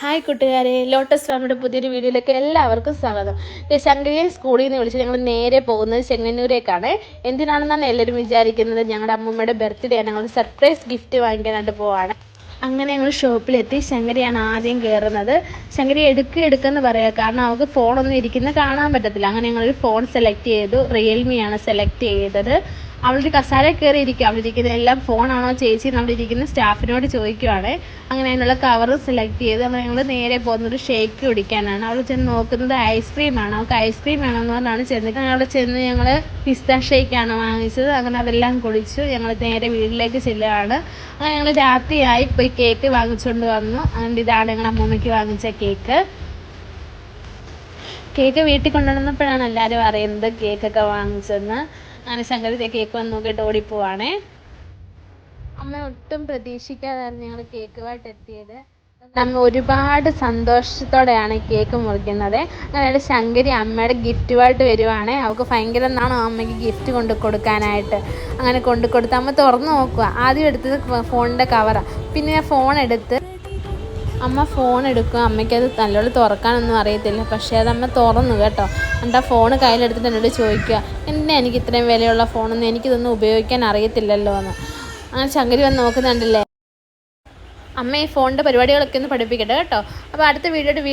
Hi കൂട്ടുകാരെ, lotus ഫാമിയുടെ പുതിയൊരു വീഡിയോയിലേക്ക് എല്ലാവർക്കും സ്വാഗതം. ശങ്കരിയെ സ്കൂളിൽ നിന്ന് വിളിച്ച് ഞങ്ങൾ നേരെ പോകുന്നത് ചെങ്ങന്നൂരേക്കാണ്. എന്തിനാണെന്നാണ് എല്ലാവരും വിചാരിക്കുന്നത്. ഞങ്ങളുടെ അമ്മൂമ്മയുടെ ബർത്ത്ഡേ ആണ്. ഞങ്ങൾ സർപ്രൈസ് ഗിഫ്റ്റ് വാങ്ങിക്കാനായിട്ട് പോവാണ്. അങ്ങനെ ഞങ്ങൾ ഷോപ്പിലെത്തി. ശങ്കരിയാണ് ആദ്യം കയറുന്നത്. ശങ്കരി എടുക്കെന്ന് പറയുക, കാരണം അവൾക്ക് ഫോണൊന്നും ഇരിക്കുന്നത് കാണാൻ പറ്റത്തില്ല. അങ്ങനെ ഞങ്ങളൊരു ഫോൺ സെലക്ട് ചെയ്തു. റിയൽമിയാണ് സെലക്ട് ചെയ്തത്. അവളൊരു കസാര കയറി ഇരിക്കുക. അവിടെ ഇരിക്കുന്ന എല്ലാം ഫോണാണോ ചേച്ചി അവിടെ ഇരിക്കുന്ന സ്റ്റാഫിനോട് ചോദിക്കുവാണ്. അങ്ങനെ അതിനുള്ള കവർ സെലക്ട് ചെയ്ത് അങ്ങനെ ഞങ്ങൾ നേരെ പോകുന്നൊരു ഷേക്ക് കുടിക്കാനാണ്. അവൾ ചെന്ന് നോക്കുന്നത് ഐസ്ക്രീമാണ്. അവൾക്ക് ഐസ്ക്രീം വേണമെന്ന് പറഞ്ഞാണ് ചെന്നത്. അവിടെ ചെന്ന് ഞങ്ങൾ പിസ്ത ഷേക്കാണ് വാങ്ങിച്ചത്. അങ്ങനെ അതെല്ലാം കുടിച്ചു. ഞങ്ങൾ നേരെ വീട്ടിലേക്ക് ചെല്ലുകയാണ്. അങ്ങനെ ഞങ്ങൾ രാത്രിയായി പോയി കേക്ക് വാങ്ങിച്ചുകൊണ്ട് വന്നു. അതുകൊണ്ട് ഇതാണ് ഞങ്ങളുടെ അമ്മൂമ്മയ്ക്ക് വാങ്ങിച്ച കേക്ക്. വീട്ടിൽ കൊണ്ടുവന്നപ്പോഴാണ് എല്ലാവരും അറിയുന്നത് കേക്കൊക്കെ വാങ്ങിച്ചെന്ന്. അങ്ങനെ ശങ്കരി കേക്ക് വന്ന് നോക്കിയിട്ട് ഓടിപ്പോവാണേ. അമ്മ ഒട്ടും പ്രതീക്ഷിക്കാതായിരുന്നു ഞങ്ങൾ കേക്കുമായിട്ട് എത്തിയത്. അമ്മ ഒരുപാട് സന്തോഷത്തോടെയാണ് കേക്ക് മുറിക്കുന്നത്. അങ്ങനെ ശങ്കരി അമ്മയുടെ ഗിഫ്റ്റുമായിട്ട് വരുവാണ്. അവൾക്ക് ഭയങ്കര നാണോ അമ്മയ്ക്ക് ഗിഫ്റ്റ് കൊണ്ട് കൊടുക്കാനായിട്ട്. അങ്ങനെ കൊണ്ട് കൊടുത്ത് അമ്മ തുറന്ന് നോക്കുക. ആദ്യം എടുത്തത് ഫോണിൻ്റെ കവറാണ്. പിന്നെ ഫോൺ എടുത്ത് അമ്മ ഫോൺ എടുക്കുക. അമ്മയ്ക്കത് നല്ലോണം തുറക്കാനൊന്നും അറിയത്തില്ല. പക്ഷേ അത് അമ്മ തുറന്നു കേട്ടോ. എന്നിട്ട് ആ ഫോൺ കയ്യിലെടുത്തിട്ട് എന്നോട് ചോദിക്കുക, എന്തിനാ എനിക്ക് ഇത്രയും വിലയുള്ള ഫോണൊന്നും എനിക്കിതൊന്നും ഉപയോഗിക്കാൻ അറിയത്തില്ലല്ലോ എന്ന്. അങ്ങനെ ശങ്കരി വന്ന് നോക്കുന്നുണ്ടല്ലേ. അമ്മ ഈ ഫോണിൻ്റെ പരിപാടികളൊക്കെ ഒന്ന് പഠിപ്പിക്കട്ടെ കേട്ടോ. അപ്പോൾ അടുത്ത വീഡിയോയുടെ